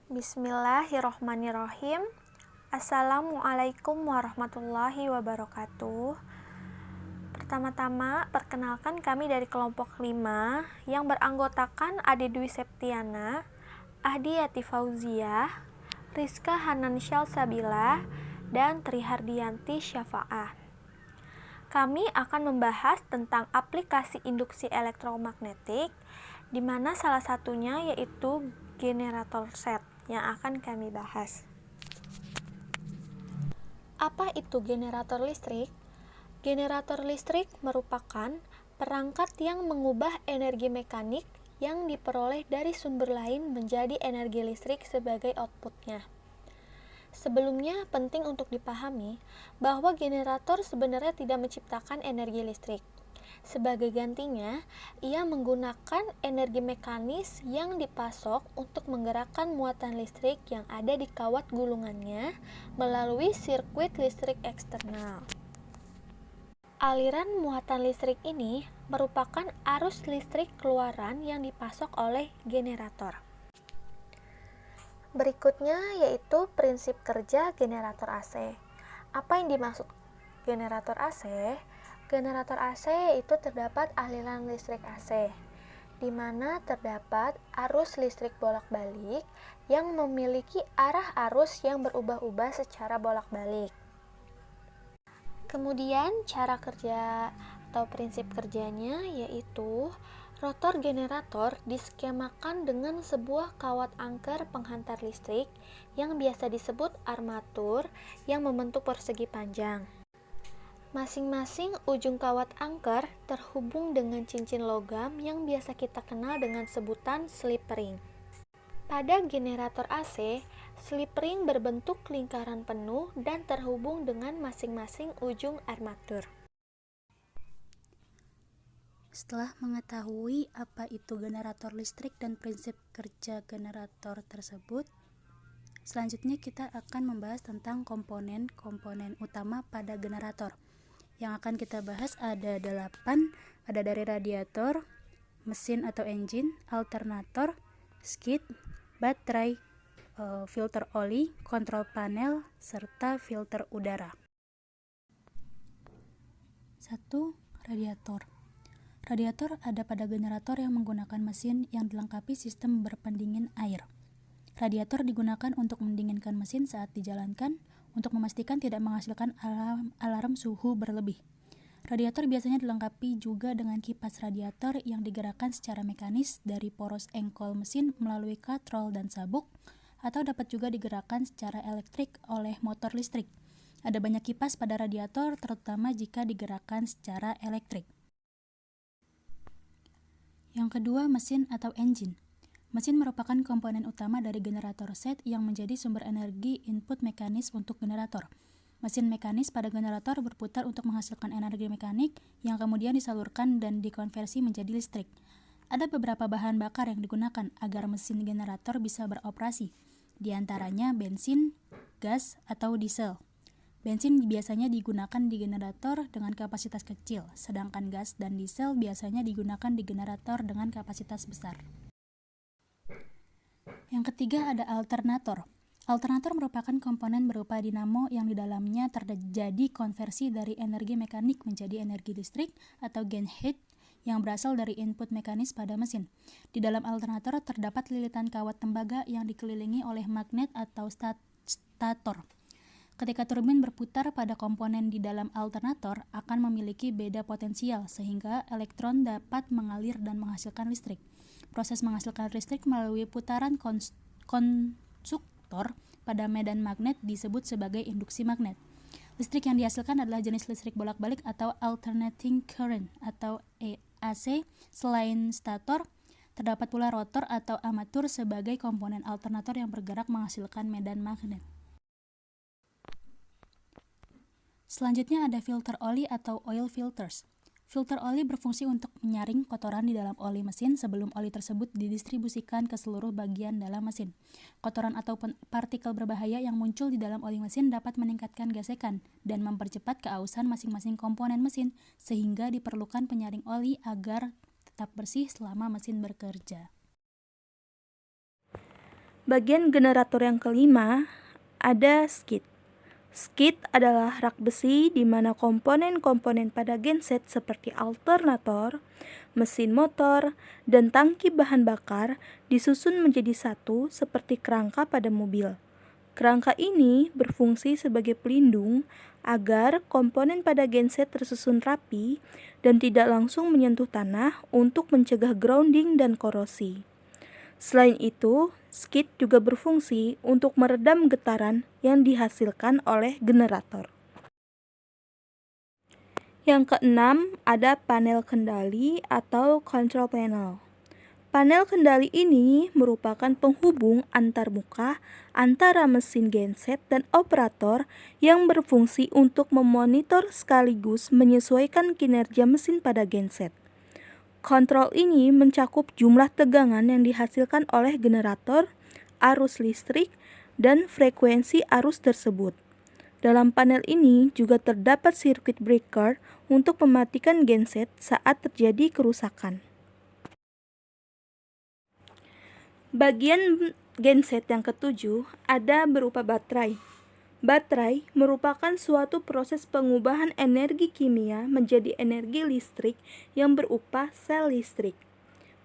Bismillahirrohmanirrohim. Assalamualaikum warahmatullahi wabarakatuh. Pertama-tama, perkenalkan kami dari kelompok 5 yang beranggotakan Ade Dwi Septiana, Ahdi Yati Fauziyah, Rizka Hanansyal Sabila, dan Trihardianti Syafa'ah. Kami akan membahas tentang aplikasi induksi elektromagnetik, di mana salah satunya yaitu generator set yang akan kami bahas. Apa itu generator listrik? Generator listrik merupakan perangkat yang mengubah energi mekanik yang diperoleh dari sumber lain menjadi energi listrik sebagai outputnya. Sebelumnya, penting untuk dipahami bahwa generator sebenarnya tidak menciptakan energi listrik. Sebagai gantinya, ia menggunakan energi mekanis yang dipasok untuk menggerakkan muatan listrik yang ada di kawat gulungannya melalui sirkuit listrik eksternal. Aliran muatan listrik ini merupakan arus listrik keluaran yang dipasok oleh generator. Berikutnya yaitu prinsip kerja generator AC. Apa yang dimaksud generator AC? Generator AC yaitu terdapat aliran listrik AC, di mana terdapat arus listrik bolak-balik yang memiliki arah arus yang berubah-ubah secara bolak-balik. Kemudian cara kerja atau prinsip kerjanya yaitu rotor generator diskemakan dengan sebuah kawat angker penghantar listrik yang biasa disebut armatur yang membentuk persegi panjang. Masing-masing ujung kawat angker terhubung dengan cincin logam yang biasa kita kenal dengan sebutan slip ring. Pada generator AC, slip ring berbentuk lingkaran penuh dan terhubung dengan masing-masing ujung armatur. Setelah mengetahui apa itu generator listrik dan prinsip kerja generator tersebut, selanjutnya kita akan membahas tentang komponen-komponen utama pada generator. Yang akan kita bahas ada 8, ada dari radiator, mesin atau engine, alternator, skid, baterai, filter oli, kontrol panel, serta filter udara. 1. Radiator. Radiator ada pada generator yang menggunakan mesin yang dilengkapi sistem berpendingin air. Radiator digunakan untuk mendinginkan mesin saat dijalankan untuk memastikan tidak menghasilkan alarm suhu berlebih. Radiator biasanya dilengkapi juga dengan kipas radiator yang digerakkan secara mekanis dari poros engkol mesin melalui katrol dan sabuk, atau dapat juga digerakkan secara elektrik oleh motor listrik. Ada banyak kipas pada radiator, terutama jika digerakkan secara elektrik. Yang kedua, mesin atau engine. Mesin merupakan komponen utama dari generator set yang menjadi sumber energi input mekanis untuk generator. Mesin mekanis pada generator berputar untuk menghasilkan energi mekanik yang kemudian disalurkan dan dikonversi menjadi listrik. Ada beberapa bahan bakar yang digunakan agar mesin generator bisa beroperasi, di antaranya bensin, gas, atau diesel. Bensin biasanya digunakan di generator dengan kapasitas kecil, sedangkan gas dan diesel biasanya digunakan di generator dengan kapasitas besar. Yang ketiga ada alternator. Alternator merupakan komponen berupa dinamo yang di dalamnya terjadi konversi dari energi mekanik menjadi energi listrik atau gain heat yang berasal dari input mekanis pada mesin. Di dalam alternator terdapat lilitan kawat tembaga yang dikelilingi oleh magnet atau stator. Ketika turbin berputar pada komponen di dalam alternator akan memiliki beda potensial sehingga elektron dapat mengalir dan menghasilkan listrik. Proses menghasilkan listrik melalui putaran konsuktor pada medan magnet disebut sebagai induksi magnet. Listrik yang dihasilkan adalah jenis listrik bolak-balik atau alternating current atau AC. Selain stator, terdapat pula rotor atau armatur sebagai komponen alternator yang bergerak menghasilkan medan magnet. Selanjutnya ada filter oli atau oil filters. Filter oli berfungsi untuk menyaring kotoran di dalam oli mesin sebelum oli tersebut didistribusikan ke seluruh bagian dalam mesin. Kotoran atau partikel berbahaya yang muncul di dalam oli mesin dapat meningkatkan gesekan dan mempercepat keausan masing-masing komponen mesin, sehingga diperlukan penyaring oli agar tetap bersih selama mesin bekerja. Bagian generator yang kelima ada skid. Skid adalah rak besi di mana komponen-komponen pada genset seperti alternator, mesin motor, dan tangki bahan bakar disusun menjadi satu seperti kerangka pada mobil. Kerangka ini berfungsi sebagai pelindung agar komponen pada genset tersusun rapi dan tidak langsung menyentuh tanah untuk mencegah grounding dan korosi. Selain itu, skid juga berfungsi untuk meredam getaran yang dihasilkan oleh generator. Yang keenam, ada panel kendali atau control panel. Panel kendali ini merupakan penghubung antarmuka antara mesin genset dan operator yang berfungsi untuk memonitor sekaligus menyesuaikan kinerja mesin pada genset. Kontrol ini mencakup jumlah tegangan yang dihasilkan oleh generator, arus listrik, dan frekuensi arus tersebut. Dalam panel ini juga terdapat circuit breaker untuk mematikan genset saat terjadi kerusakan. Bagian genset yang ketujuh ada berupa baterai. Baterai merupakan suatu proses pengubahan energi kimia menjadi energi listrik yang berupa sel listrik.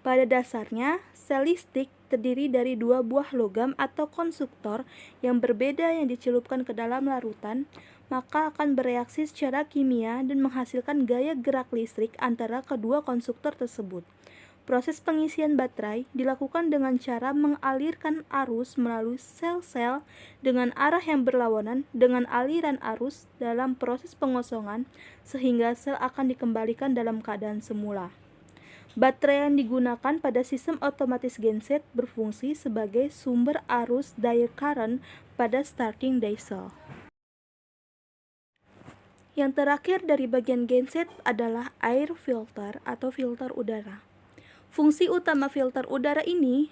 Pada dasarnya, sel listrik terdiri dari dua buah logam atau konduktor yang berbeda yang dicelupkan ke dalam larutan, maka akan bereaksi secara kimia dan menghasilkan gaya gerak listrik antara kedua konduktor tersebut. Proses pengisian baterai dilakukan dengan cara mengalirkan arus melalui sel-sel dengan arah yang berlawanan dengan aliran arus dalam proses pengosongan sehingga sel akan dikembalikan dalam keadaan semula. Baterai yang digunakan pada sistem otomatis genset berfungsi sebagai sumber arus direct current pada starting diesel. Yang terakhir dari bagian genset adalah air filter atau filter udara. Fungsi utama filter udara ini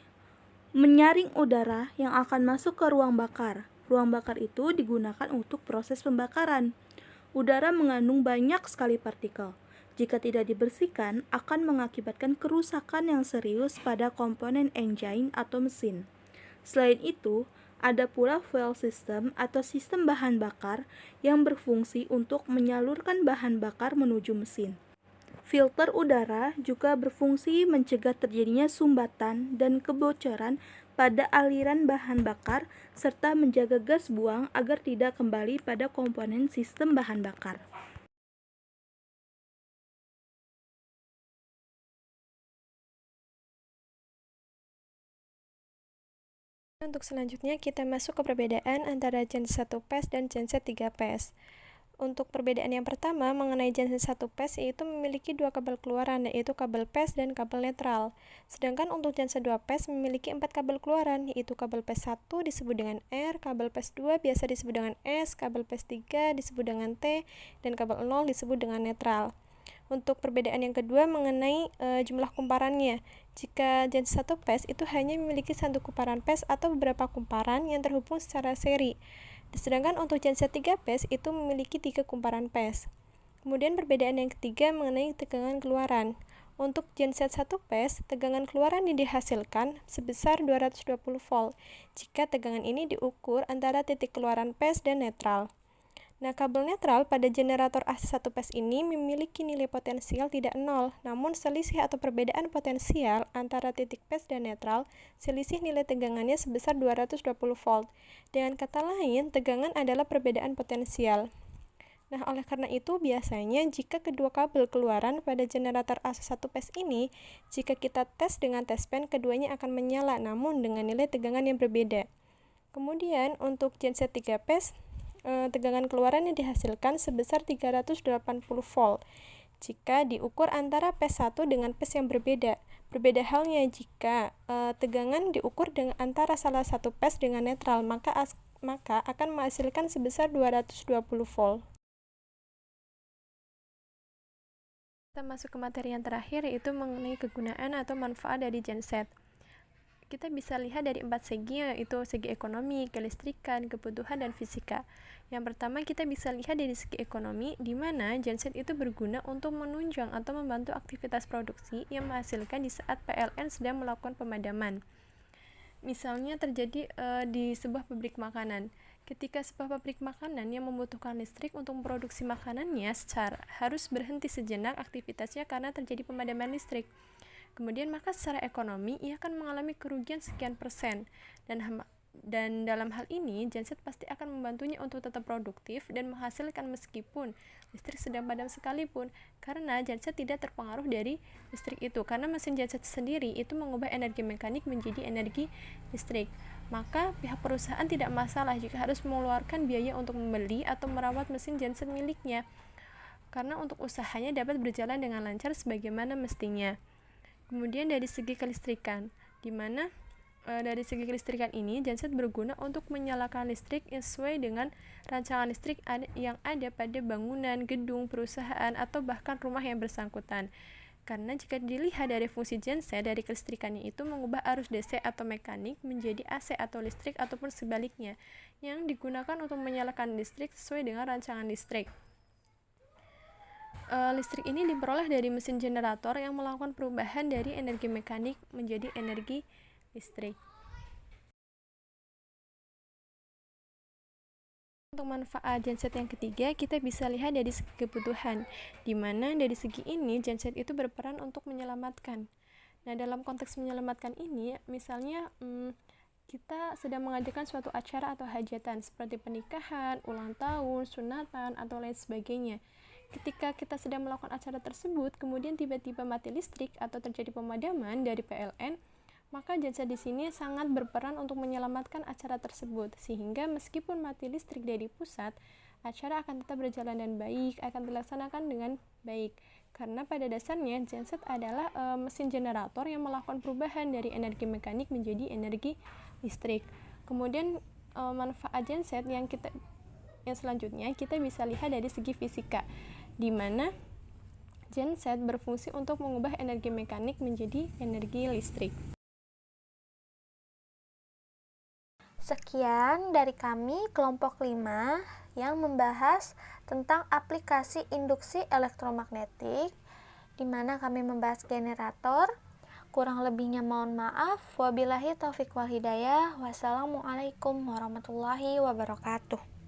menyaring udara yang akan masuk ke ruang bakar. Ruang bakar itu digunakan untuk proses pembakaran. Udara mengandung banyak sekali partikel. Jika tidak dibersihkan, akan mengakibatkan kerusakan yang serius pada komponen engine atau mesin. Selain itu, ada pula fuel system atau sistem bahan bakar yang berfungsi untuk menyalurkan bahan bakar menuju mesin. Filter udara juga berfungsi mencegah terjadinya sumbatan dan kebocoran pada aliran bahan bakar serta menjaga gas buang agar tidak kembali pada komponen sistem bahan bakar. Untuk selanjutnya kita masuk ke perbedaan antara genset 1 phase dan genset 3 phase. Untuk perbedaan yang pertama mengenai genset 1 phase yaitu memiliki dua kabel keluaran yaitu kabel phase dan kabel netral. Sedangkan untuk genset 2 phase memiliki 4 kabel keluaran yaitu kabel phase 1 disebut dengan R, kabel phase 2 biasa disebut dengan S, kabel phase 3 disebut dengan T, dan kabel 0 disebut dengan netral. Untuk perbedaan yang kedua mengenai jumlah kumparannya. Jika genset 1 phase itu hanya memiliki satu kumparan phase atau beberapa kumparan yang terhubung secara seri. Sedangkan untuk genset 3 phase itu memiliki 3 kumparan phase. Kemudian perbedaan yang ketiga mengenai tegangan keluaran. Untuk genset 1 phase, tegangan keluaran yang dihasilkan sebesar 220 volt jika tegangan ini diukur antara titik keluaran phase dan netral. Nah, kabel netral pada generator AC 1 phase ini memiliki nilai potensial tidak nol, namun selisih atau perbedaan potensial antara titik phase dan netral, selisih nilai tegangannya sebesar 220 volt. Dengan kata lain, tegangan adalah perbedaan potensial. Nah, oleh karena itu biasanya jika kedua kabel keluaran pada generator AC 1 phase ini, jika kita tes dengan test pen, keduanya akan menyala namun dengan nilai tegangan yang berbeda. Kemudian untuk genset 3 phase, tegangan keluaran yang dihasilkan sebesar 380 volt jika diukur antara phase 1 dengan phase yang berbeda. Berbeda halnya jika tegangan diukur dengan antara salah satu phase dengan netral, maka akan menghasilkan sebesar 220 volt. Kita masuk ke materi yang terakhir yaitu mengenai kegunaan atau manfaat dari genset. Kita bisa lihat dari 4 segi, yaitu segi ekonomi, kelistrikan, kebutuhan, dan fisika. Yang pertama kita bisa lihat dari segi ekonomi, di mana genset itu berguna untuk menunjang atau membantu aktivitas produksi yang menghasilkan di saat PLN sedang melakukan pemadaman. Misalnya terjadi di sebuah pabrik makanan. Ketika sebuah pabrik makanan yang membutuhkan listrik untuk memproduksi makanannya harus berhenti sejenak aktivitasnya karena terjadi pemadaman listrik. Kemudian maka secara ekonomi ia akan mengalami kerugian sekian persen, dan dalam hal ini genset pasti akan membantunya untuk tetap produktif dan menghasilkan meskipun listrik sedang padam sekalipun, karena genset tidak terpengaruh dari listrik itu, karena mesin genset sendiri itu mengubah energi mekanik menjadi energi listrik. Maka pihak perusahaan tidak masalah jika harus mengeluarkan biaya untuk membeli atau merawat mesin genset miliknya, karena untuk usahanya dapat berjalan dengan lancar sebagaimana mestinya. Kemudian dari segi kelistrikan, di mana dari segi kelistrikan ini, genset berguna untuk menyalakan listrik yang sesuai dengan rancangan listrik yang ada pada bangunan, gedung, perusahaan, atau bahkan rumah yang bersangkutan. Karena jika dilihat dari fungsi genset dari kelistrikannya itu mengubah arus DC atau mekanik menjadi AC atau listrik ataupun sebaliknya, yang digunakan untuk menyalakan listrik sesuai dengan rancangan listrik. Listrik ini diperoleh dari mesin generator yang melakukan perubahan dari energi mekanik menjadi energi listrik. Untuk manfaat genset yang ketiga, kita bisa lihat dari segi kebutuhan, di mana dari segi ini genset itu berperan untuk menyelamatkan. Nah, dalam konteks menyelamatkan ini, misalnya kita sedang mengadakan suatu acara atau hajatan seperti pernikahan, ulang tahun, sunatan, atau lain sebagainya. Ketika kita sedang melakukan acara tersebut, kemudian tiba-tiba mati listrik atau terjadi pemadaman dari PLN, maka genset di sini sangat berperan untuk menyelamatkan acara tersebut, sehingga meskipun mati listrik dari pusat, acara akan tetap berjalan dan baik, akan dilaksanakan dengan baik. Karena pada dasarnya genset adalah mesin generator yang melakukan perubahan dari energi mekanik menjadi energi listrik. Kemudian manfaat genset yang selanjutnya kita bisa lihat dari segi fisika, di mana genset berfungsi untuk mengubah energi mekanik menjadi energi listrik. Sekian dari kami kelompok 5 yang membahas tentang aplikasi induksi elektromagnetik, di mana kami membahas generator. Kurang lebihnya mohon maaf. Wabillahi taufiq wal hidayah. Wassalamualaikum warahmatullahi wabarakatuh.